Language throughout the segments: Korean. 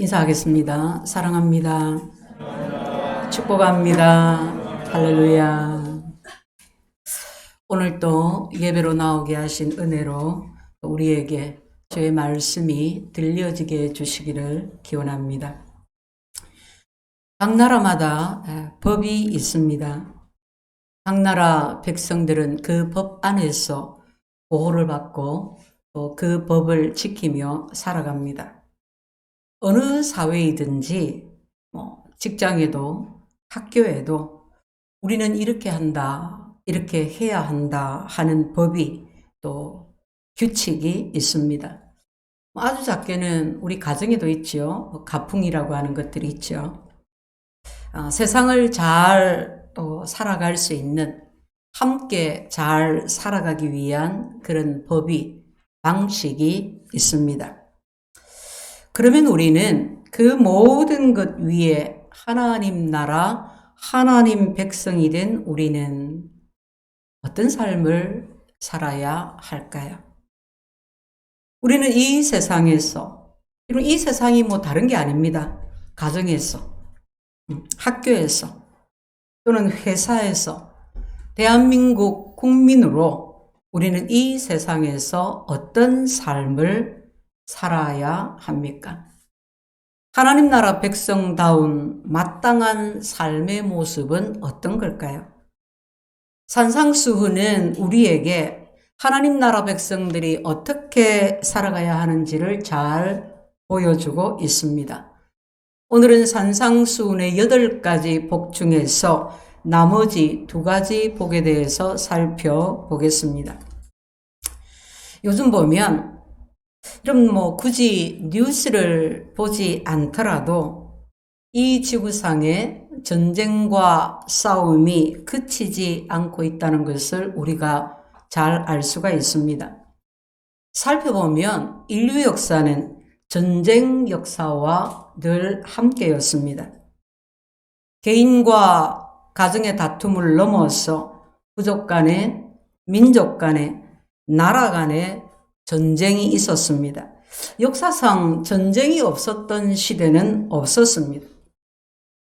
인사하겠습니다. 사랑합니다. 축복합니다. 할렐루야. 오늘 또 예배로 나오게 하신 은혜로 우리에게 주의 말씀이 들려지게 해주시기를 기원합니다. 각 나라마다 법이 있습니다. 각 나라 백성들은 그 법 안에서 보호를 받고 또 그 법을 지키며 살아갑니다. 어느 사회이든지 직장에도 학교에도 우리는 이렇게 한다, 이렇게 해야 한다 하는 법이 또 규칙이 있습니다. 아주 작게는 우리 가정에도 있죠. 가풍이라고 하는 것들이 있죠. 세상을 잘 또 살아갈 수 있는, 함께 잘 살아가기 위한 그런 법이, 방식이 있습니다. 그러면 우리는 그 모든 것 위에 하나님 나라, 하나님 백성이 된 우리는 어떤 삶을 살아야 할까요? 우리는 이 세상에서, 이 세상이 다른 게 아닙니다. 가정에서, 학교에서, 또는 회사에서, 대한민국 국민으로 우리는 이 세상에서 어떤 삶을 살아야 합니까? 하나님 나라 백성다운 마땅한 삶의 모습은 어떤 걸까요? 산상수훈은 우리에게 하나님 나라 백성들이 어떻게 살아가야 하는지를 잘 보여주고 있습니다. 오늘은 산상수훈의 8가지 복 중에서 나머지 2가지 복에 대해서 살펴보겠습니다. 요즘 보면 이런 굳이 뉴스를 보지 않더라도 이 지구상에 전쟁과 싸움이 그치지 않고 있다는 것을 우리가 잘 알 수가 있습니다. 살펴보면 인류 역사는 전쟁 역사와 늘 함께였습니다. 개인과 가정의 다툼을 넘어서 부족 간에, 민족 간에, 나라 간에 전쟁이 있었습니다. 역사상 전쟁이 없었던 시대는 없었습니다.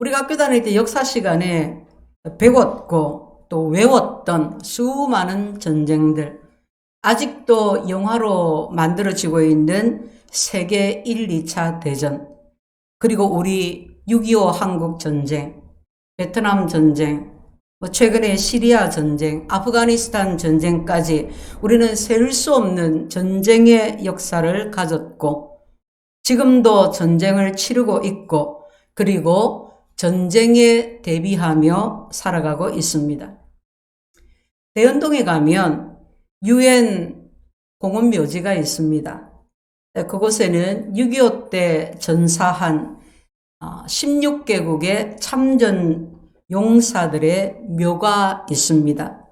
우리가 학교 다닐 때 역사 시간에 배웠고 또 외웠던 수많은 전쟁들, 아직도 영화로 만들어지고 있는 세계 1, 2차 대전, 그리고 우리 6.25 한국 전쟁, 베트남 전쟁, 최근에 시리아 전쟁, 아프가니스탄 전쟁까지 우리는 셀 수 없는 전쟁의 역사를 가졌고 지금도 전쟁을 치르고 있고 그리고 전쟁에 대비하며 살아가고 있습니다. 대연동에 가면 유엔 공원묘지가 있습니다. 그곳에는 6.25 때 전사한 16개국의 참전 용사들의 묘가 있습니다.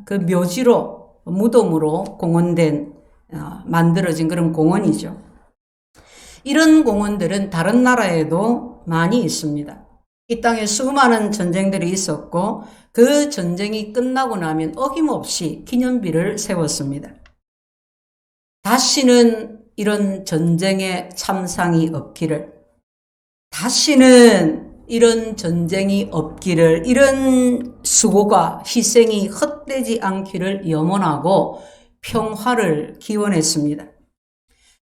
그 묘지로, 무덤으로 공헌된, 만들어진 그런 공원이죠. 이런 공원들은 다른 나라에도 많이 있습니다. 이 땅에 수많은 전쟁들이 있었고 그 전쟁이 끝나고 나면 어김없이 기념비를 세웠습니다. 다시는 이런 전쟁의 참상이 없기를, 다시는 이런 전쟁이 없기를, 이런 수고가 희생이 헛되지 않기를 염원하고 평화를 기원했습니다.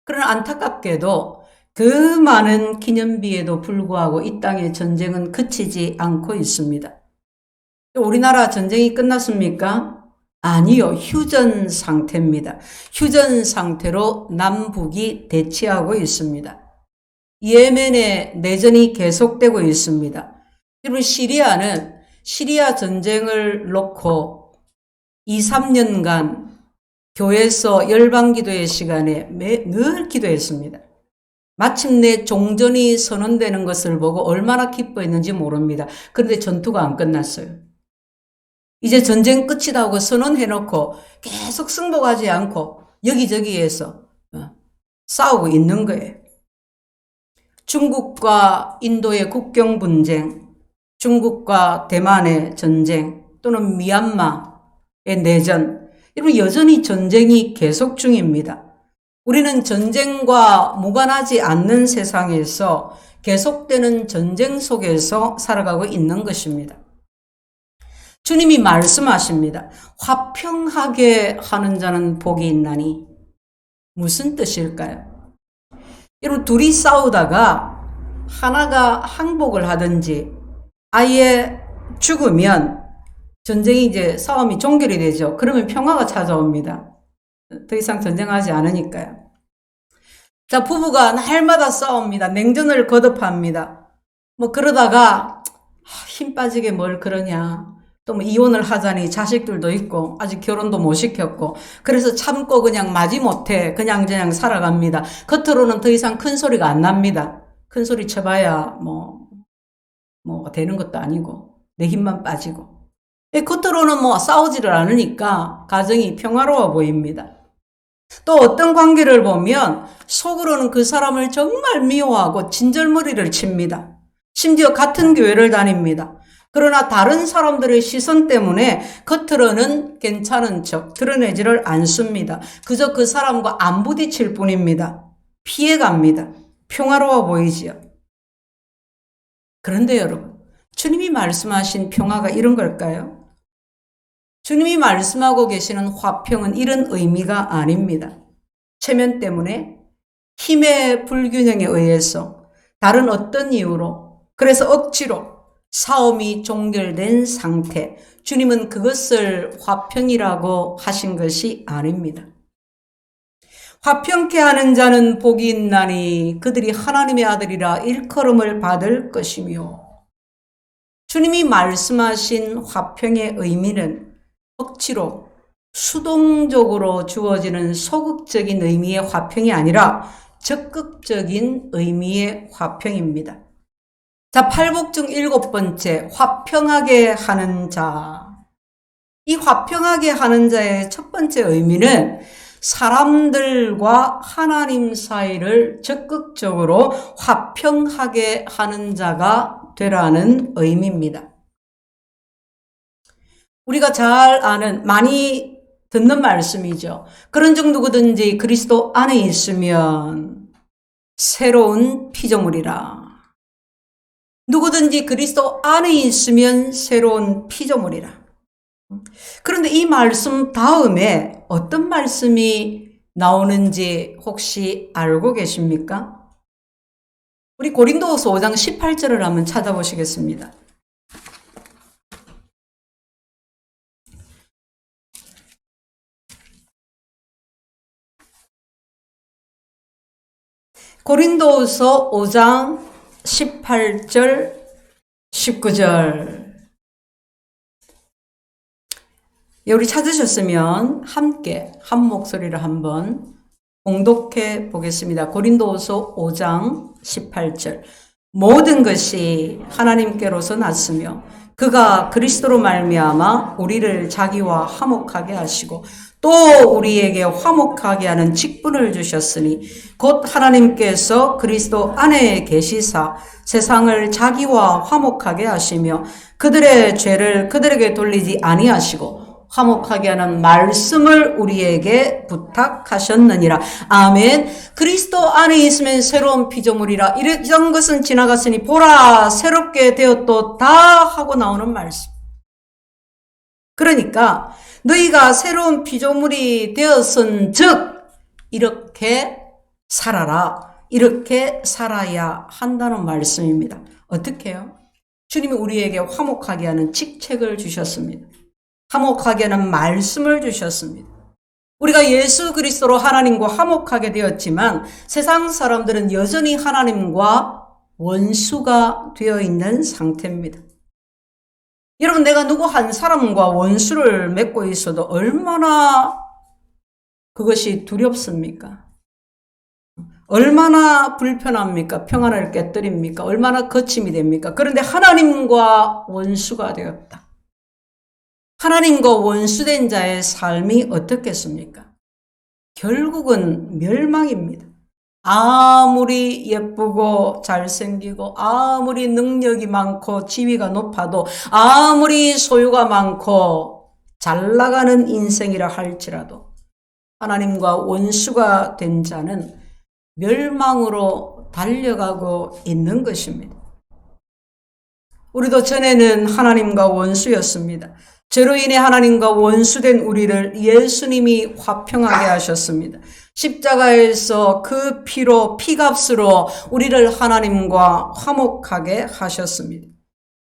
그러나 안타깝게도 그 많은 기념비에도 불구하고 이 땅의 전쟁은 그치지 않고 있습니다. 우리나라 전쟁이 끝났습니까? 아니요. 휴전 상태입니다. 휴전 상태로 남북이 대치하고 있습니다. 예멘의 내전이 계속되고 있습니다. 여러분, 시리아는 시리아 전쟁을 놓고 2, 3년간 교회에서 열방기도의 시간에 늘 기도했습니다. 마침내 종전이 선언되는 것을 보고 얼마나 기뻐했는지 모릅니다. 그런데 전투가 안 끝났어요. 이제 전쟁 끝이다 하고 선언해놓고 계속 승복하지 않고 여기저기에서 싸우고 있는 거예요. 중국과 인도의 국경 분쟁, 중국과 대만의 전쟁, 또는 미얀마의 내전, 이런 여전히 전쟁이 계속 중입니다. 우리는 전쟁과 무관하지 않는 세상에서 계속되는 전쟁 속에서 살아가고 있는 것입니다. 주님이 말씀하십니다. 화평하게 하는 자는 복이 있나니. 무슨 뜻일까요? 여러분, 둘이 싸우다가 하나가 항복을 하든지 아예 죽으면 전쟁이 이제 싸움이 종결이 되죠. 그러면 평화가 찾아옵니다. 더 이상 전쟁하지 않으니까요. 자, 부부가 날마다 싸웁니다. 냉전을 거듭합니다. 뭐 그러다가 힘 빠지게 뭘 그러냐. 또 뭐 이혼을 하자니 자식들도 있고 아직 결혼도 못 시켰고 그래서 참고 그냥 마지못해 그냥 살아갑니다. 겉으로는 더 이상 큰 소리가 안 납니다. 큰 소리 쳐봐야 뭐 되는 것도 아니고 내 힘만 빠지고 겉으로는 뭐 싸우지를 않으니까 가정이 평화로워 보입니다. 또 어떤 관계를 보면 속으로는 그 사람을 정말 미워하고 진절머리를 칩니다. 심지어 같은 교회를 다닙니다. 그러나 다른 사람들의 시선 때문에 겉으로는 괜찮은 척 드러내지를 않습니다. 그저 그 사람과 안 부딪힐 뿐입니다. 피해갑니다. 평화로워 보이지요. 그런데 여러분, 주님이 말씀하신 평화가 이런 걸까요? 주님이 말씀하고 계시는 화평은 이런 의미가 아닙니다. 체면 때문에 힘의 불균형에 의해서 다른 어떤 이유로 그래서 억지로 싸움이 종결된 상태, 주님은 그것을 화평이라고 하신 것이 아닙니다. 화평케 하는 자는 복이 있나니 그들이 하나님의 아들이라 일컬음을 받을 것이며. 주님이 말씀하신 화평의 의미는 억지로 수동적으로 주어지는 소극적인 의미의 화평이 아니라 적극적인 의미의 화평입니다. 자, 팔복 중 7번째, 화평하게 하는 자. 이 화평하게 하는 자의 첫 번째 의미는 사람들과 하나님 사이를 적극적으로 화평하게 하는 자가 되라는 의미입니다. 우리가 잘 아는, 많이 듣는 말씀이죠. 그런 중 누구든지 그리스도 안에 있으면 새로운 피조물이라. 누구든지 그리스도 안에 있으면 새로운 피조물이라. 그런데 이 말씀 다음에 어떤 말씀이 나오는지 혹시 알고 계십니까? 우리 고린도후서 5장 18절을 한번 찾아보시겠습니다. 고린도후서 5장 18절, 19절. 우리 찾으셨으면 함께 한 목소리로 한번 봉독해 보겠습니다. 고린도후서 5장 18절. 모든 것이 하나님께로서 났으며 그가 그리스도로 말미암아 우리를 자기와 화목하게 하시고 또 우리에게 화목하게 하는 직분을 주셨으니 곧 하나님께서 그리스도 안에 계시사 세상을 자기와 화목하게 하시며 그들의 죄를 그들에게 돌리지 아니하시고 화목하게 하는 말씀을 우리에게 부탁하셨느니라. 아멘. 그리스도 안에 있으면 새로운 피조물이라. 이런 것은 지나갔으니 보라 새롭게 되었도다 하고 나오는 말씀. 그러니까 너희가 새로운 피조물이 되었은즉 이렇게 살아라. 이렇게 살아야 한다는 말씀입니다. 어떻게 해요? 주님이 우리에게 화목하게 하는 직책을 주셨습니다. 화목하게 하는 말씀을 주셨습니다. 우리가 예수 그리스도로 하나님과 화목하게 되었지만 세상 사람들은 여전히 하나님과 원수가 되어 있는 상태입니다. 여러분, 내가 누구 한 사람과 원수를 맺고 있어도 얼마나 그것이 두렵습니까? 얼마나 불편합니까? 평안을 깨뜨립니까? 얼마나 거침이 됩니까? 그런데 하나님과 원수가 되었다. 하나님과 원수된 자의 삶이 어떻겠습니까? 결국은 멸망입니다. 아무리 예쁘고 잘생기고 아무리 능력이 많고 지위가 높아도 아무리 소유가 많고 잘 나가는 인생이라 할지라도 하나님과 원수가 된 자는 멸망으로 달려가고 있는 것입니다. 우리도 전에는 하나님과 원수였습니다. 죄로 인해 하나님과 원수된 우리를 예수님이 화평하게 하셨습니다. 십자가에서 그 피로, 피값으로 우리를 하나님과 화목하게 하셨습니다.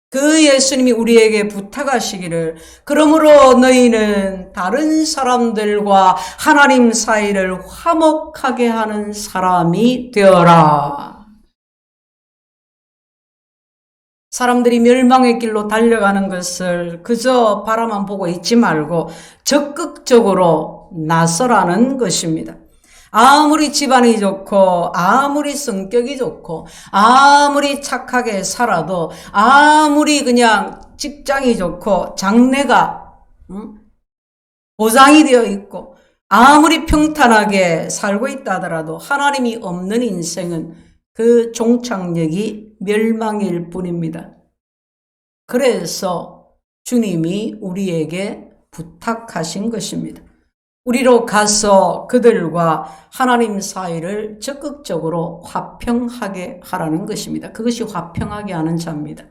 그 예수님이 우리에게 부탁하시기를, 그러므로 너희는 다른 사람들과 하나님 사이를 화목하게 하는 사람이 되어라. 사람들이 멸망의 길로 달려가는 것을 그저 바라만 보고 있지 말고 적극적으로 나서라는 것입니다. 아무리 집안이 좋고 아무리 성격이 좋고 아무리 착하게 살아도 아무리 그냥 직장이 좋고 장래가 보장이 되어 있고 아무리 평탄하게 살고 있다 하더라도 하나님이 없는 인생은 그 종착역이 멸망일 뿐입니다. 그래서 주님이 우리에게 부탁하신 것입니다. 우리로 가서 그들과 하나님 사이를 적극적으로 화평하게 하라는 것입니다. 그것이 화평하게 하는 자입니다.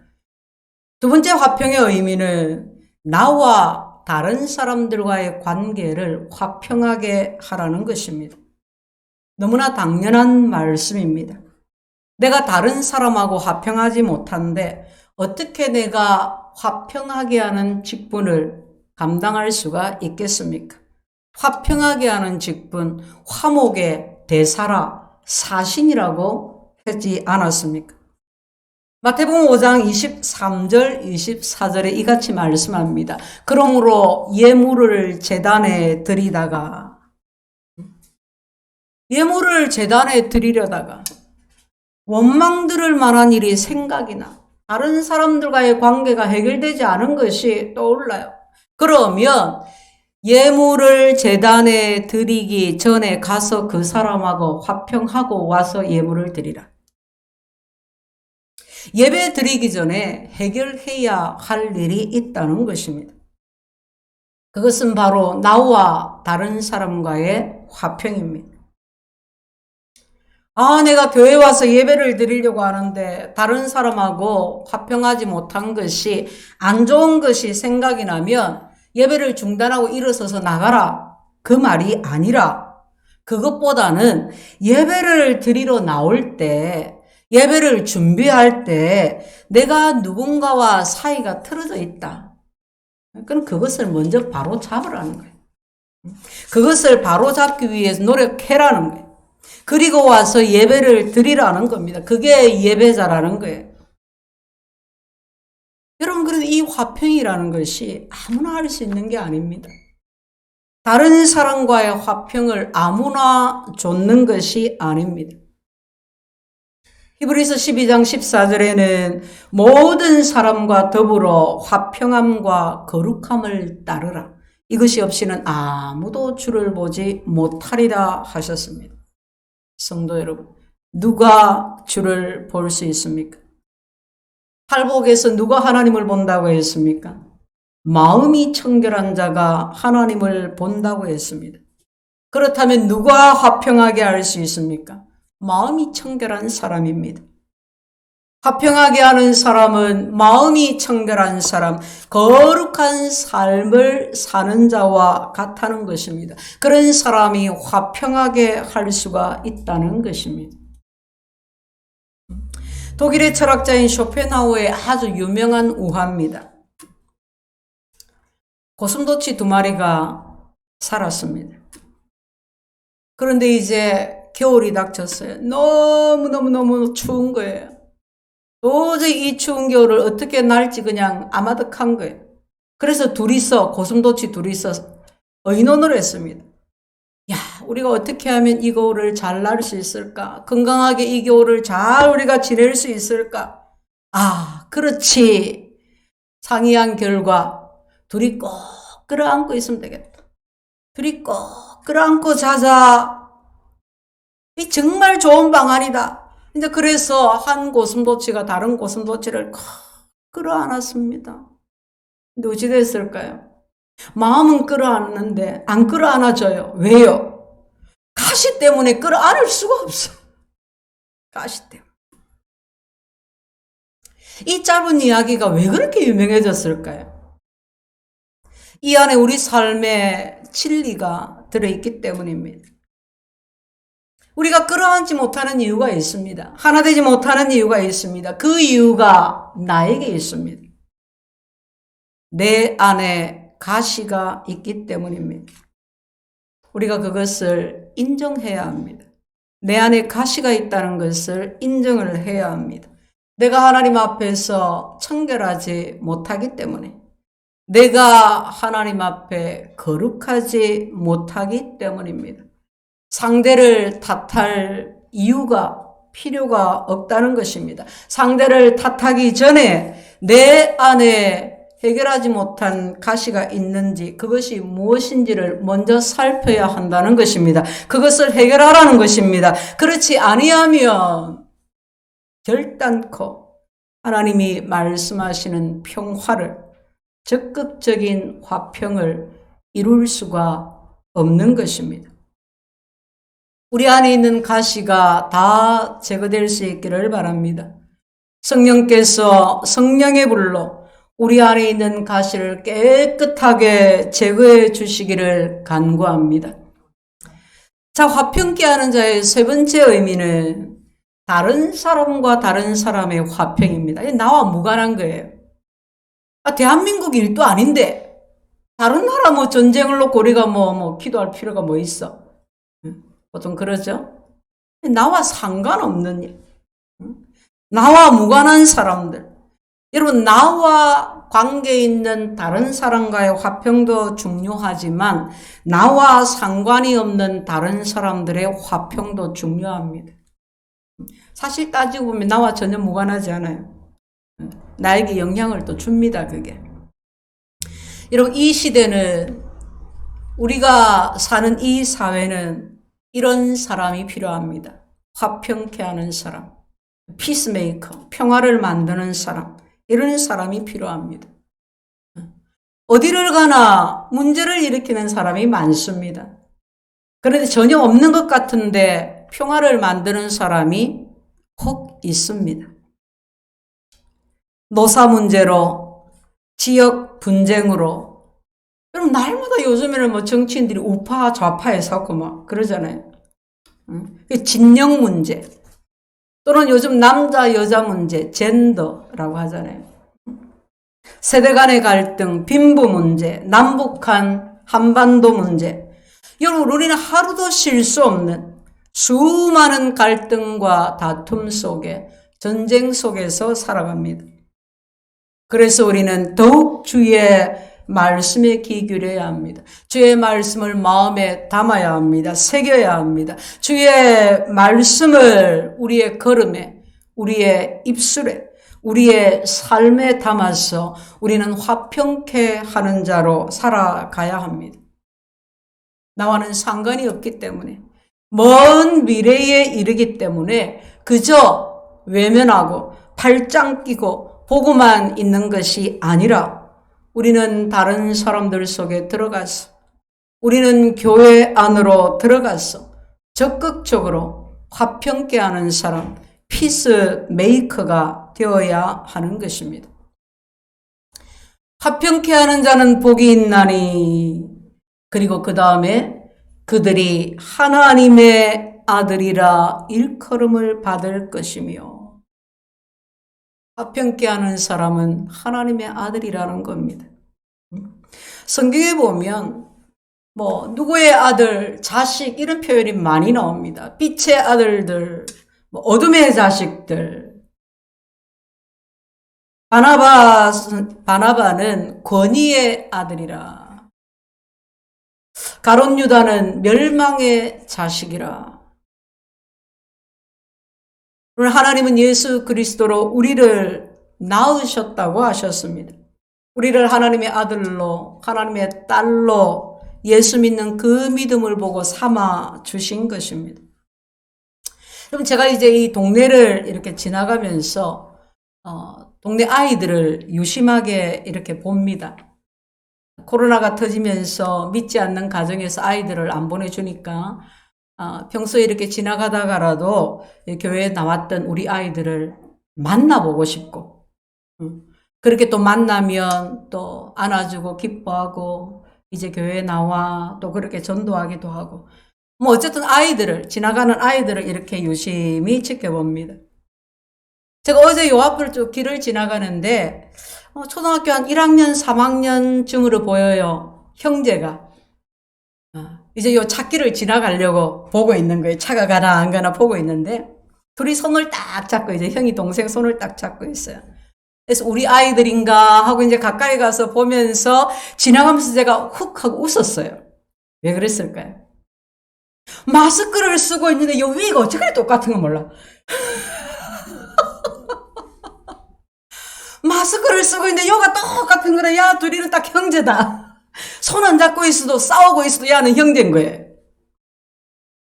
두 번째 화평의 의미는 나와 다른 사람들과의 관계를 화평하게 하라는 것입니다. 너무나 당연한 말씀입니다. 내가 다른 사람하고 화평하지 못한데 어떻게 내가 화평하게 하는 직분을 감당할 수가 있겠습니까? 화평하게 하는 직분, 화목의 대사라, 사신이라고 하지 않았습니까? 마태복음 5장 23절, 24절에 이같이 말씀합니다. 그러므로 예물을 제단에 드리려다가 원망 들을 만한 일이 생각이 나. 다른 사람들과의 관계가 해결되지 않은 것이 떠올라요. 그러면 예물을 제단에 드리기 전에 가서 그 사람하고 화평하고 와서 예물을 드리라. 예배 드리기 전에 해결해야 할 일이 있다는 것입니다. 그것은 바로 나와 다른 사람과의 화평입니다. 내가 교회 와서 예배를 드리려고 하는데 다른 사람하고 화평하지 못한 것이 안 좋은 것이 생각이 나면 예배를 중단하고 일어서서 나가라. 그 말이 아니라 그것보다는 예배를 드리러 나올 때, 예배를 준비할 때 내가 누군가와 사이가 틀어져 있다. 그럼 그것을 먼저 바로 잡으라는 거예요. 그것을 바로 잡기 위해서 노력해라는 거예요. 그리고 와서 예배를 드리라는 겁니다. 그게 예배자라는 거예요. 여러분, 그런데 이 화평이라는 것이 아무나 할 수 있는 게 아닙니다. 다른 사람과의 화평을 아무나 줬는 것이 아닙니다. 히브리서 12장 14절에는 모든 사람과 더불어 화평함과 거룩함을 따르라. 이것이 없이는 아무도 주를 보지 못하리라 하셨습니다. 성도 여러분, 누가 주를 볼 수 있습니까? 팔복에서 누가 하나님을 본다고 했습니까? 마음이 청결한 자가 하나님을 본다고 했습니다. 그렇다면 누가 화평하게 할 수 있습니까? 마음이 청결한 사람입니다. 화평하게 하는 사람은 마음이 청결한 사람, 거룩한 삶을 사는 자와 같다는 것입니다. 그런 사람이 화평하게 할 수가 있다는 것입니다. 독일의 철학자인 쇼펜하우어의 아주 유명한 우화입니다. 고슴도치 2마리가 살았습니다. 그런데 이제 겨울이 닥쳤어요. 너무너무 추운 거예요. 도저히 이 추운 겨울을 어떻게 날지 그냥 아마득한 거예요. 그래서 고슴도치 둘이서 의논을 했습니다. 야, 우리가 어떻게 하면 이 겨울을 잘 날 수 있을까? 건강하게 이 겨울을 잘 우리가 지낼 수 있을까? 그렇지. 상의한 결과 둘이 꼭 끌어안고 있으면 되겠다. 둘이 꼭 끌어안고 자자. 이 정말 좋은 방안이다. 이제 그래서 한 고슴도치가 다른 고슴도치를 끌어안았습니다. 근데 어찌 됐을까요? 마음은 끌어안는데 안 끌어안아줘요. 왜요? 가시 때문에 끌어안을 수가 없어. 가시 때문에. 이 짧은 이야기가 왜 그렇게 유명해졌을까요? 이 안에 우리 삶의 진리가 들어있기 때문입니다. 우리가 끌어안지 못하는 이유가 있습니다. 하나 되지 못하는 이유가 있습니다. 그 이유가 나에게 있습니다. 내 안에 가시가 있기 때문입니다. 우리가 그것을 인정해야 합니다. 내 안에 가시가 있다는 것을 인정을 해야 합니다. 내가 하나님 앞에서 청결하지 못하기 때문에, 내가 하나님 앞에 거룩하지 못하기 때문입니다. 상대를 탓할 이유가 필요가 없다는 것입니다. 상대를 탓하기 전에 내 안에 해결하지 못한 가시가 있는지, 그것이 무엇인지를 먼저 살펴야 한다는 것입니다. 그것을 해결하라는 것입니다. 그렇지 아니하면 결단코 하나님이 말씀하시는 평화를, 적극적인 화평을 이룰 수가 없는 것입니다. 우리 안에 있는 가시가 다 제거될 수 있기를 바랍니다. 성령께서 성령의 불로 우리 안에 있는 가시를 깨끗하게 제거해 주시기를 간구합니다. 자, 화평케 하는 자의 세 번째 의미는 다른 사람과 다른 사람의 화평입니다. 나와 무관한 거예요. 대한민국 일도 아닌데 다른 나라 전쟁을 놓고 우리가 기도할 필요가 있어? 보통 그러죠. 나와 상관없는 일, 나와 무관한 사람들, 여러분, 나와 관계 있는 다른 사람과의 화평도 중요하지만 나와 상관이 없는 다른 사람들의 화평도 중요합니다. 사실 따지고 보면 나와 전혀 무관하지 않아요. 나에게 영향을 또 줍니다, 그게. 여러분, 이 시대는, 우리가 사는 이 사회는 이런 사람이 필요합니다. 화평케 하는 사람, 피스메이커, 평화를 만드는 사람, 이런 사람이 필요합니다. 어디를 가나 문제를 일으키는 사람이 많습니다. 그런데 전혀 없는 것 같은데 평화를 만드는 사람이 혹 있습니다. 노사 문제로, 지역 분쟁으로, 여러분, 날마다 요즘에는 정치인들이 우파, 좌파에 섞고 그러잖아요. 진영 문제. 또는 요즘 남자, 여자 문제, 젠더라고 하잖아요. 세대 간의 갈등, 빈부 문제, 남북한 한반도 문제. 여러분, 우리는 하루도 쉴 수 없는 수많은 갈등과 다툼 속에, 전쟁 속에서 살아갑니다. 그래서 우리는 더욱 주의 말씀에 귀 기울여야 합니다. 주의 말씀을 마음에 담아야 합니다. 새겨야 합니다. 주의 말씀을 우리의 걸음에, 우리의 입술에, 우리의 삶에 담아서 우리는 화평케 하는 자로 살아가야 합니다. 나와는 상관이 없기 때문에, 먼 미래에 이르기 때문에 그저 외면하고 팔짱 끼고 보고만 있는 것이 아니라 우리는 다른 사람들 속에 들어가서, 우리는 교회 안으로 들어가서 적극적으로 화평케 하는 사람, 피스메이커가 되어야 하는 것입니다. 화평케 하는 자는 복이 있나니, 그리고 그 다음에 그들이 하나님의 아들이라 일컬음을 받을 것이며, 화평케 하는 사람은 하나님의 아들이라는 겁니다. 성경에 보면 누구의 아들, 자식 이런 표현이 많이 나옵니다. 빛의 아들들, 어둠의 자식들. 바나바는 권위의 아들이라. 가룟 유다는 멸망의 자식이라. 하나님은 예수 그리스도로 우리를 낳으셨다고 하셨습니다. 우리를 하나님의 아들로, 하나님의 딸로 예수 믿는 그 믿음을 보고 삼아 주신 것입니다. 그럼 제가 이제 이 동네를 이렇게 지나가면서 동네 아이들을 유심하게 이렇게 봅니다. 코로나가 터지면서 믿지 않는 가정에서 아이들을 안 보내주니까 평소에 이렇게 지나가다가라도 교회에 나왔던 우리 아이들을 만나보고 싶고, 그렇게 또 만나면 또 안아주고 기뻐하고 이제 교회에 나와 또 그렇게 전도하기도 하고, 뭐 어쨌든 지나가는 아이들을 이렇게 유심히 지켜봅니다. 제가 어제 요 앞을 쭉 길을 지나가는데 초등학교 한 1학년 3학년쯤으로 보여요. 형제가 이제 요 찾기를 지나가려고 보고 있는 거예요. 차가 가나 안 가나 보고 있는데 둘이 손을 딱 잡고 이제 형이 동생 손을 딱 잡고 있어요. 그래서 우리 아이들인가 하고 이제 가까이 가서 보면서 지나가면서 제가 훅 하고 웃었어요. 왜 그랬을까요? 마스크를 쓰고 있는데 요 위가 어떻게 똑같은 거 몰라. 마스크를 쓰고 있는데 요가 똑같은 거래. 야, 둘이는 딱 형제다. 손 안 잡고 있어도 싸우고 있어도 야는 형제인 거예요.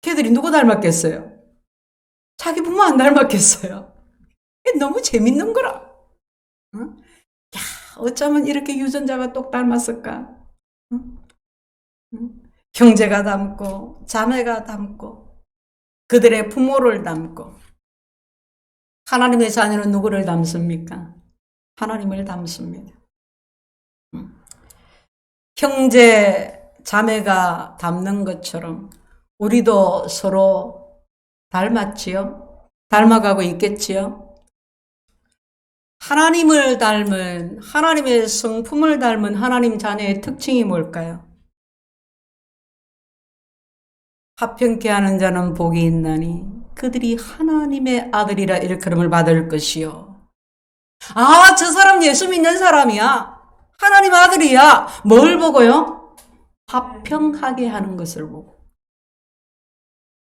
걔들이 누구 닮았겠어요? 자기 부모 안 닮았겠어요? 너무 재밌는 거라. 응? 야, 어쩌면 이렇게 유전자가 똑 닮았을까? 응? 응? 형제가 닮고 자매가 닮고 그들의 부모를 닮고. 하나님의 자녀는 누구를 닮습니까? 하나님을 닮습니다. 형제, 자매가 닮는 것처럼 우리도 서로 닮았지요? 닮아가고 있겠지요? 하나님을 닮은, 하나님의 성품을 닮은 하나님 자녀의 특징이 뭘까요? 화평케 하는 자는 복이 있나니 그들이 하나님의 아들이라 일컬음을 받을 것이요. 저 사람 예수 믿는 사람이야. 하나님 아들이야. 뭘 보고요? 화평하게 하는 것을 보고.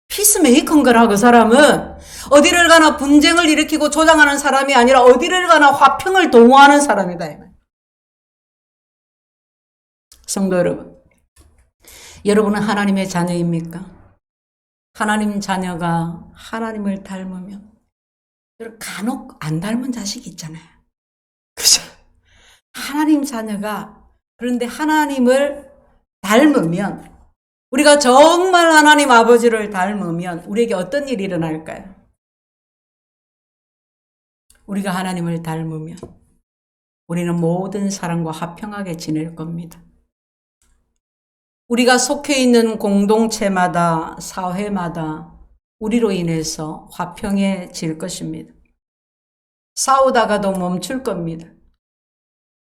피스메이커인 거라. 그 사람은 어디를 가나 분쟁을 일으키고 조장하는 사람이 아니라 어디를 가나 화평을 도모하는 사람이다. 성도 여러분, 여러분은 하나님의 자녀입니까? 하나님 자녀가 하나님을 닮으면, 간혹 안 닮은 자식이 있잖아요. 그죠? 하나님 자녀가 그런데 하나님을 닮으면, 우리가 정말 하나님 아버지를 닮으면 우리에게 어떤 일이 일어날까요? 우리가 하나님을 닮으면 우리는 모든 사람과 화평하게 지낼 겁니다. 우리가 속해 있는 공동체마다, 사회마다 우리로 인해서 화평해질 것입니다. 싸우다가도 멈출 겁니다.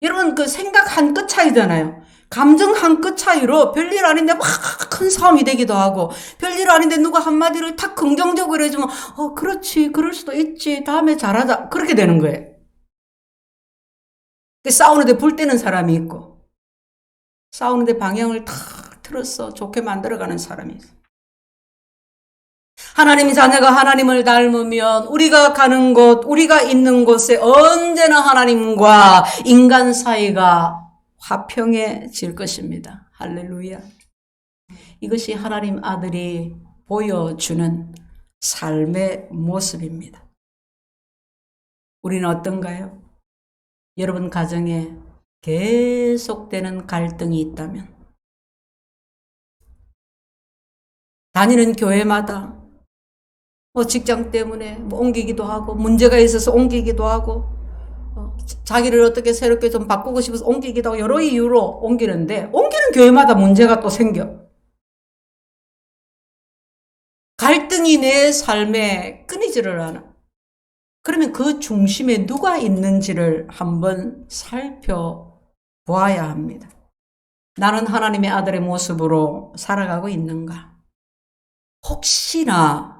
여러분, 그 생각 한 끗 차이잖아요. 감정 한 끗 차이로 별일 아닌데 막 큰 싸움이 되기도 하고, 별일 아닌데 누가 한마디를 탁 긍정적으로 해주면 그렇지, 그럴 수도 있지, 다음에 잘하자, 그렇게 되는 거예요. 싸우는데 불 때는 사람이 있고, 싸우는데 방향을 탁 틀어서 좋게 만들어가는 사람이 있어요. 하나님 자녀가 하나님을 닮으면 우리가 가는 곳, 우리가 있는 곳에 언제나 하나님과 인간 사이가 화평해질 것입니다. 할렐루야. 이것이 하나님 아들이 보여주는 삶의 모습입니다. 우리는 어떤가요? 여러분 가정에 계속되는 갈등이 있다면, 다니는 교회마다 직장 때문에 옮기기도 하고, 문제가 있어서 옮기기도 하고, 자기를 어떻게 새롭게 좀 바꾸고 싶어서 옮기기도 하고, 여러 이유로 옮기는데, 옮기는 교회마다 문제가 또 생겨. 갈등이 내 삶에 끊이지를 않아. 그러면 그 중심에 누가 있는지를 한번 살펴보아야 합니다. 나는 하나님의 아들의 모습으로 살아가고 있는가? 혹시나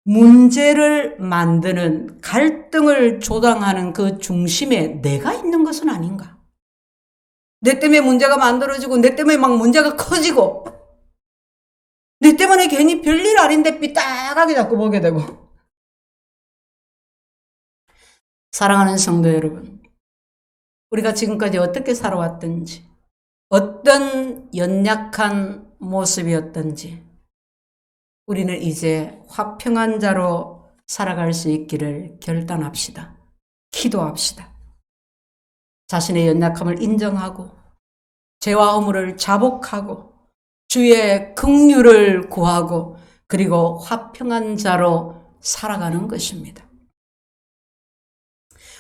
문제를 만드는, 갈등을 조장하는 그 중심에 내가 있는 것은 아닌가? 내 때문에 문제가 만들어지고, 내 때문에 막 문제가 커지고, 내 때문에 괜히 별일 아닌데 삐딱하게 자꾸 보게 되고. 사랑하는 성도 여러분, 우리가 지금까지 어떻게 살아왔든지, 어떤 연약한 모습이었든지, 우리는 이제 화평한 자로 살아갈 수 있기를 결단합시다. 기도합시다. 자신의 연약함을 인정하고 죄와 허물을 자복하고 주의 긍휼을 구하고 그리고 화평한 자로 살아가는 것입니다.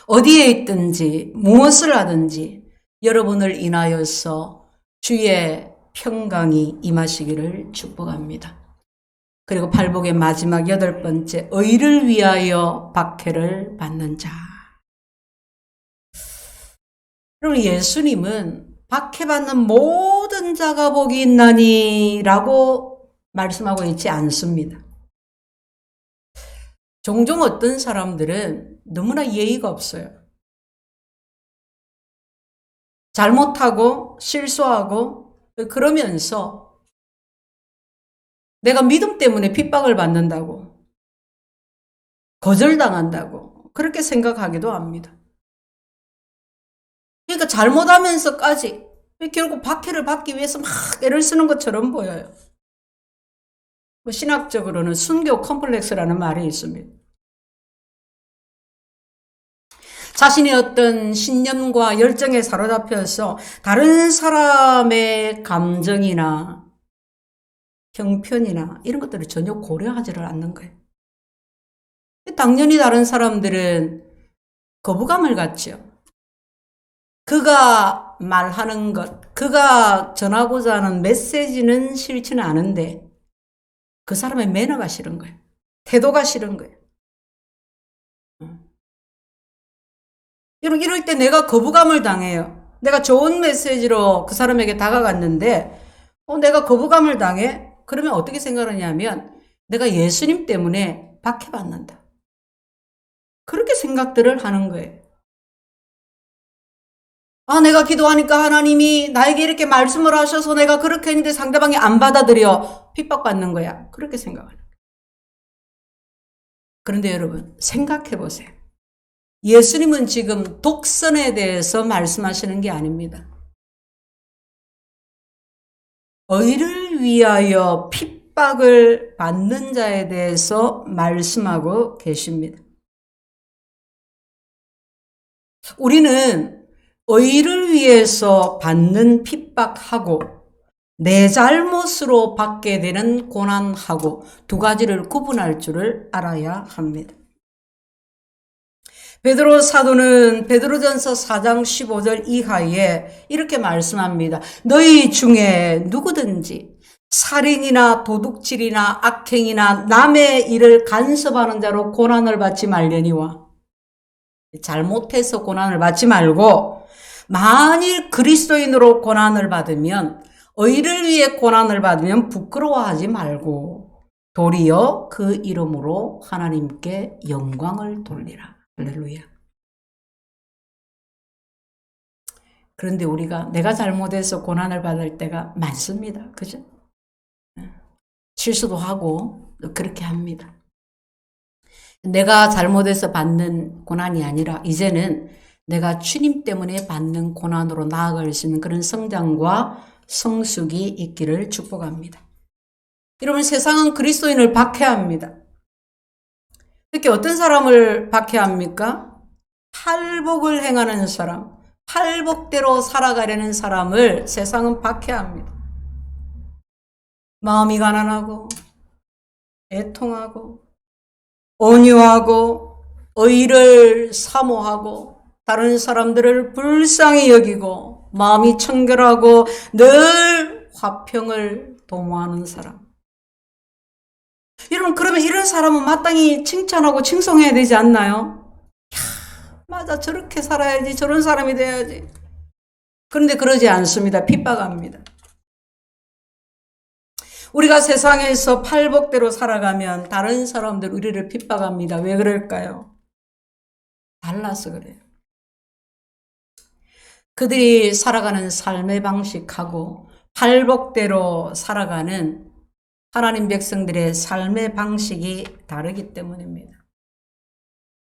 어디에 있든지 무엇을 하든지 여러분을 인하여서 주의 평강이 임하시기를 축복합니다. 그리고 팔복의 마지막 8번째, 의를 위하여 박해를 받는 자. 여러분, 예수님은 박해받는 모든 자가 복이 있나니 라고 말씀하고 있지 않습니다. 종종 어떤 사람들은 너무나 예의가 없어요. 잘못하고 실수하고 그러면서 내가 믿음 때문에 핍박을 받는다고, 거절당한다고 그렇게 생각하기도 합니다. 그러니까 잘못하면서까지 결국 박해를 받기 위해서 막 애를 쓰는 것처럼 보여요. 신학적으로는 순교 컴플렉스라는 말이 있습니다. 자신의 어떤 신념과 열정에 사로잡혀서 다른 사람의 감정이나 형편이나 이런 것들을 전혀 고려하지를 않는 거예요. 당연히 다른 사람들은 거부감을 갖죠. 그가 말하는 것, 그가 전하고자 하는 메시지는 싫지는 않은데 그 사람의 매너가 싫은 거예요. 태도가 싫은 거예요. 이럴 때 내가 거부감을 당해요. 내가 좋은 메시지로 그 사람에게 다가갔는데 내가 거부감을 당해? 그러면 어떻게 생각하냐면 내가 예수님 때문에 박해받는다. 그렇게 생각들을 하는 거예요. 내가 기도하니까 하나님이 나에게 이렇게 말씀을 하셔서 내가 그렇게 했는데 상대방이 안 받아들여 핍박받는 거야. 그렇게 생각하는 거예요. 그런데 여러분 생각해 보세요. 예수님은 지금 독선에 대해서 말씀하시는 게 아닙니다. 의를 위하여 핍박을 받는 자에 대해서 말씀하고 계십니다. 우리는 의를 위해서 받는 핍박하고 내 잘못으로 받게 되는 고난하고 두 가지를 구분할 줄을 알아야 합니다. 베드로 사도는 베드로전서 4장 15절 이하에 이렇게 말씀합니다. 너희 중에 누구든지 살인이나 도둑질이나 악행이나 남의 일을 간섭하는 자로 고난을 받지 말려니와, 잘못해서 고난을 받지 말고 만일 그리스도인으로 고난을 받으면, 의를 위해 고난을 받으면 부끄러워하지 말고 도리어 그 이름으로 하나님께 영광을 돌리라. 할렐루야. 그런데 우리가 내가 잘못해서 고난을 받을 때가 많습니다. 그죠? 실수도 하고 그렇게 합니다. 내가 잘못해서 받는 고난이 아니라 이제는 내가 주님 때문에 받는 고난으로 나아갈 수 있는 그런 성장과 성숙이 있기를 축복합니다. 여러분, 세상은 그리스도인을 박해합니다. 특히 어떤 사람을 박해합니까? 팔복을 행하는 사람, 팔복대로 살아가려는 사람을 세상은 박해합니다. 마음이 가난하고 애통하고 온유하고 의를 사모하고 다른 사람들을 불쌍히 여기고 마음이 청결하고 늘 화평을 도모하는 사람. 여러분, 그러면 이런 사람은 마땅히 칭찬하고 칭송해야 되지 않나요? 맞아, 저렇게 살아야지, 저런 사람이 돼야지. 그런데 그러지 않습니다. 핍박합니다. 우리가 세상에서 팔복대로 살아가면 다른 사람들 우리를 핍박합니다. 왜 그럴까요? 달라서 그래요. 그들이 살아가는 삶의 방식하고 팔복대로 살아가는 하나님 백성들의 삶의 방식이 다르기 때문입니다.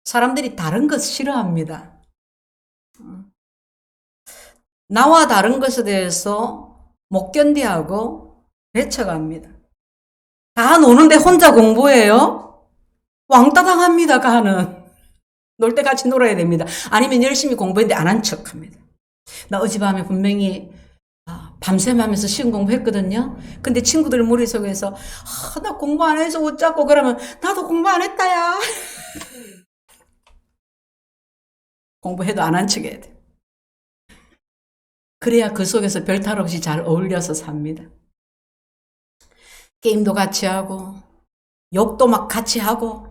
사람들이 다른 것 싫어합니다. 나와 다른 것에 대해서 못 견디하고 배척합니다. 다 노는데 혼자 공부해요? 왕따 당합니다. 가는. 놀 때 같이 놀아야 됩니다. 아니면 열심히 공부했는데 안 한 척합니다. 나 어젯밤에 분명히 밤샘하면서 시험 공부했거든요. 근데 친구들 머릿속에서 나 공부 안 해서 웃자고 그러면 나도 공부 안 했다야. 공부해도 안 한 척 해야 돼. 그래야 그 속에서 별탈 없이 잘 어울려서 삽니다. 게임도 같이 하고 욕도 막 같이 하고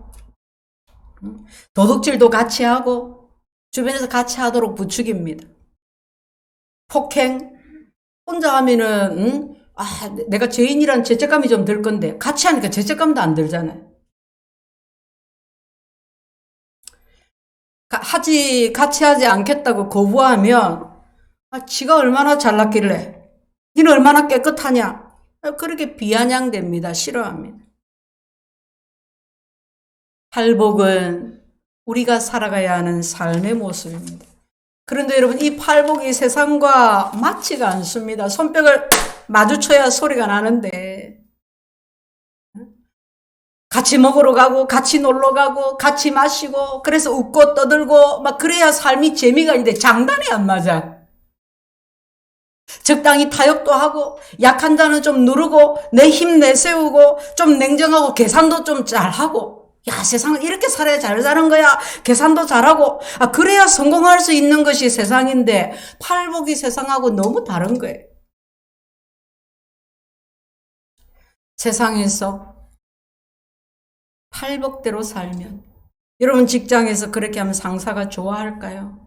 도둑질도 같이 하고 주변에서 같이 하도록 부추깁니다. 폭행 혼자 하면은 내가 죄인이란 죄책감이 좀 들 건데 같이 하니까 죄책감도 안 들잖아요. 같이 하지 않겠다고 거부하면 지가 얼마나 잘났길래 니는 얼마나 깨끗하냐 그렇게 비아냥됩니다. 싫어합니다. 팔복은 우리가 살아가야 하는 삶의 모습입니다. 그런데 여러분 이 팔복이 세상과 맞지가 않습니다. 손뼉을 마주쳐야 소리가 나는데 같이 먹으러 가고 같이 놀러 가고 같이 마시고 그래서 웃고 떠들고 막 그래야 삶이 재미가 있는데 장단이 안 맞아. 적당히 타협도 하고 약한 자는 좀 누르고 내 힘 내세우고 좀 냉정하고 계산도 좀 잘하고 야 세상은 이렇게 살아야 잘 사는 거야. 계산도 잘하고 그래야 성공할 수 있는 것이 세상인데 팔복이 세상하고 너무 다른 거예요. 세상에서 팔복대로 살면 여러분 직장에서 그렇게 하면 상사가 좋아할까요?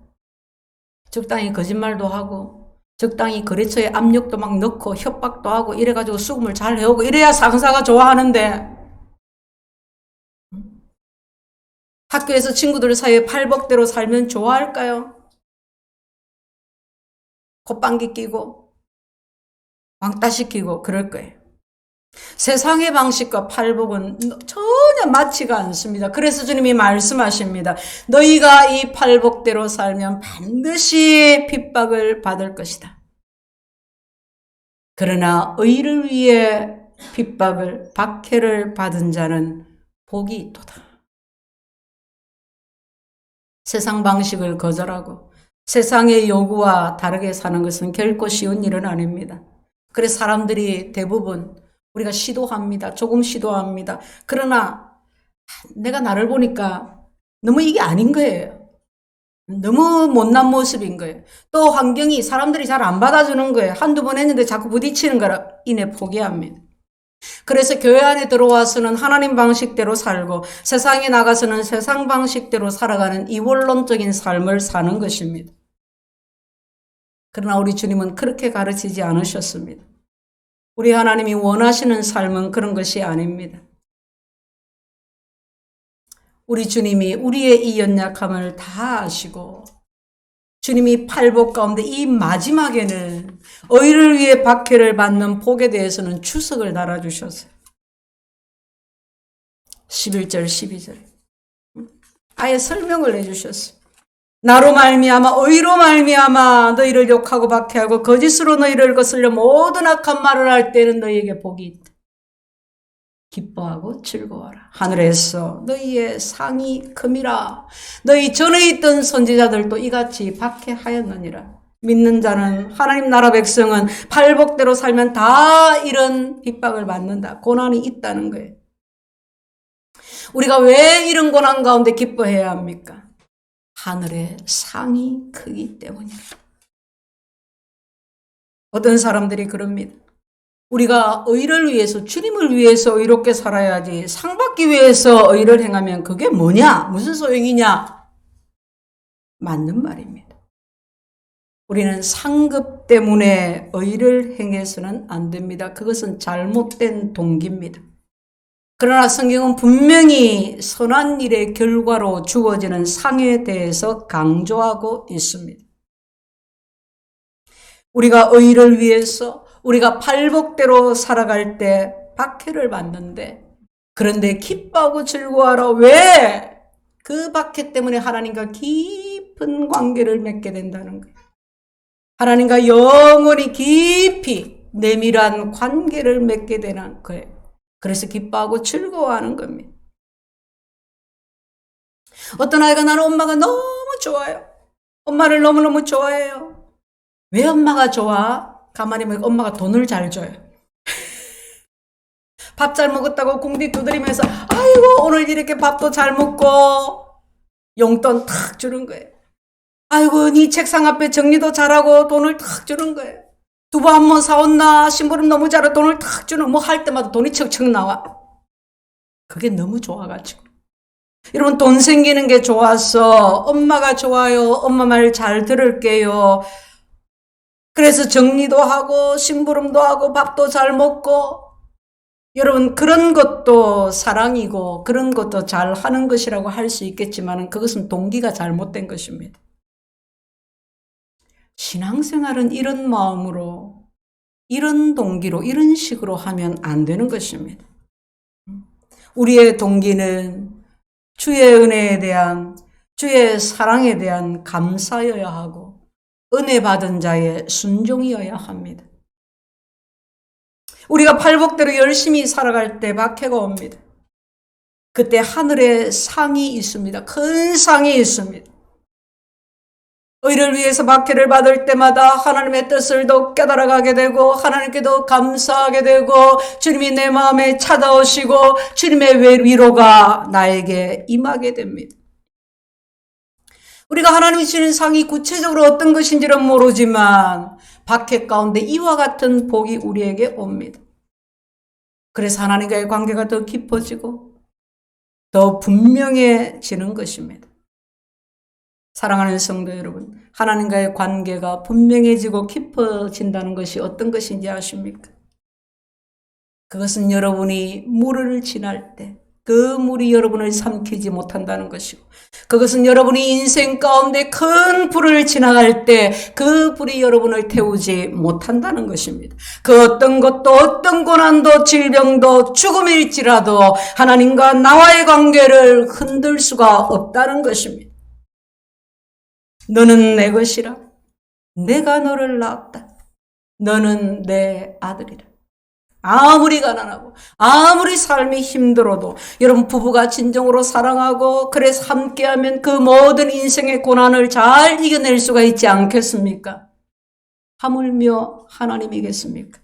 적당히 거짓말도 하고 적당히 거래처에 압력도 막 넣고 협박도 하고 이래가지고 수금을 잘 해오고 이래야 상사가 좋아하는데 학교에서 친구들 사이에 팔복대로 살면 좋아할까요? 콧방귀 끼고 왕따 시키고 그럴 거예요. 세상의 방식과 팔복은 전혀 맞지가 않습니다. 그래서 주님이 말씀하십니다. 너희가 이 팔복대로 살면 반드시 핍박을 받을 것이다. 그러나 의를 위해 핍박을 박해를 받은 자는 복이 있도다. 세상 방식을 거절하고 세상의 요구와 다르게 사는 것은 결코 쉬운 일은 아닙니다. 그래서 사람들이 대부분 우리가 시도합니다. 조금 시도합니다. 그러나 내가 나를 보니까 너무 이게 아닌 거예요. 너무 못난 모습인 거예요. 또 환경이 사람들이 잘 안 받아주는 거예요. 한두 번 했는데 자꾸 부딪히는 거라 인해 포기합니다. 그래서 교회 안에 들어와서는 하나님 방식대로 살고 세상에 나가서는 세상 방식대로 살아가는 이원론적인 삶을 사는 것입니다. 그러나 우리 주님은 그렇게 가르치지 않으셨습니다. 우리 하나님이 원하시는 삶은 그런 것이 아닙니다. 우리 주님이 우리의 이 연약함을 다 아시고 주님이 팔복 가운데 이 마지막에는 의를 위해 박해를 받는 복에 대해서는 주석을 달아주셨어요. 11절 12절 아예 설명을 해주셨어요. 나로 말미암아 의로 말미암아 너희를 욕하고 박해하고 거짓으로 너희를 거슬려 모든 악한 말을 할 때는 너희에게 복이 있다. 기뻐하고 즐거워라. 하늘에서 너희의 상이 큼이라. 너희 전에 있던 선지자들도 이같이 박해하였느니라. 믿는 자는 하나님 나라 백성은 팔복대로 살면 다 이런 핍박을 받는다. 고난이 있다는 거예요. 우리가 왜 이런 고난 가운데 기뻐해야 합니까? 하늘의 상이 크기 때문이다. 어떤 사람들이 그럽니다. 우리가 의를 위해서 주님을 위해서 의롭게 살아야지 상 받기 위해서 의를 행하면 그게 뭐냐? 무슨 소용이냐? 맞는 말입니다. 우리는 상급 때문에 의를 행해서는 안 됩니다. 그것은 잘못된 동기입니다. 그러나 성경은 분명히 선한 일의 결과로 주어지는 상에 대해서 강조하고 있습니다. 우리가 의를 위해서 우리가 팔복대로 살아갈 때 박해를 받는데 그런데 기뻐하고 즐거워하라. 왜? 그 박해 때문에 하나님과 깊은 관계를 맺게 된다는 거예요. 하나님과 영원히 깊이 내밀한 관계를 맺게 되는 거예요. 그래서 기뻐하고 즐거워하는 겁니다. 어떤 아이가 나는 엄마가 너무 좋아요. 엄마를 너무너무 좋아해요. 왜 엄마가 좋아? 가만히 보니까 엄마가 돈을 잘 줘요. 밥 잘 먹었다고 궁디 두드리면서 아이고 오늘 이렇게 밥도 잘 먹고 용돈 탁 주는 거예요. 아이고 네 책상 앞에 정리도 잘하고 돈을 탁 주는 거예요. 두부 한 번 사왔나? 심부름 너무 잘해 돈을 탁 주는 뭐 할 때마다 돈이 척척 나와. 그게 너무 좋아가지고. 여러분 돈 생기는 게 좋아서 엄마가 좋아요. 엄마 말 잘 들을게요. 그래서 정리도 하고 심부름도 하고 밥도 잘 먹고 여러분 그런 것도 사랑이고 그런 것도 잘 하는 것이라고 할 수 있겠지만 그것은 동기가 잘못된 것입니다. 신앙생활은 이런 마음으로 이런 동기로 이런 식으로 하면 안 되는 것입니다. 우리의 동기는 주의 은혜에 대한 주의 사랑에 대한 감사여야 하고 은혜 받은 자의 순종이어야 합니다. 우리가 팔복대로 열심히 살아갈 때 박해가 옵니다. 그때 하늘에 상이 있습니다. 큰 상이 있습니다. 의를 위해서 박해를 받을 때마다 하나님의 뜻을 더 깨달아가게 되고 하나님께 더 감사하게 되고 주님이 내 마음에 찾아오시고 주님의 위로가 나에게 임하게 됩니다. 우리가 하나님이 주신 상이 구체적으로 어떤 것인지는 모르지만 박해 가운데 이와 같은 복이 우리에게 옵니다. 그래서 하나님과의 관계가 더 깊어지고 더 분명해지는 것입니다. 사랑하는 성도 여러분, 하나님과의 관계가 분명해지고 깊어진다는 것이 어떤 것인지 아십니까? 그것은 여러분이 물을 지날 때 그 물이 여러분을 삼키지 못한다는 것이고 그것은 여러분이 인생 가운데 큰 불을 지나갈 때 그 불이 여러분을 태우지 못한다는 것입니다. 그 어떤 것도 어떤 고난도 질병도 죽음일지라도 하나님과 나와의 관계를 흔들 수가 없다는 것입니다. 너는 내 것이라 내가 너를 낳았다. 너는 내 아들이라. 아무리 가난하고 아무리 삶이 힘들어도 여러분 부부가 진정으로 사랑하고 그래서 함께하면 그 모든 인생의 고난을 잘 이겨낼 수가 있지 않겠습니까? 하물며 하나님이겠습니까?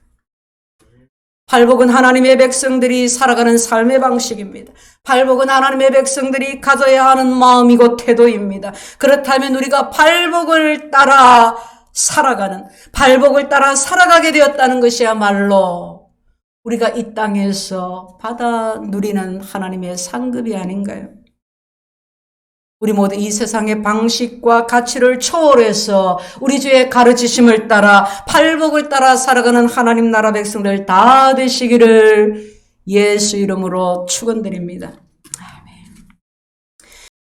팔복은 하나님의 백성들이 살아가는 삶의 방식입니다. 팔복은 하나님의 백성들이 가져야 하는 마음이고 태도입니다. 그렇다면 우리가 팔복을 따라 살아가게 되었다는 것이야말로 우리가 이 땅에서 받아 누리는 하나님의 상급이 아닌가요? 우리 모두 이 세상의 방식과 가치를 초월해서 우리 주의 가르치심을 따라 팔복을 따라 살아가는 하나님 나라 백성들 다 되시기를 예수 이름으로 축원드립니다.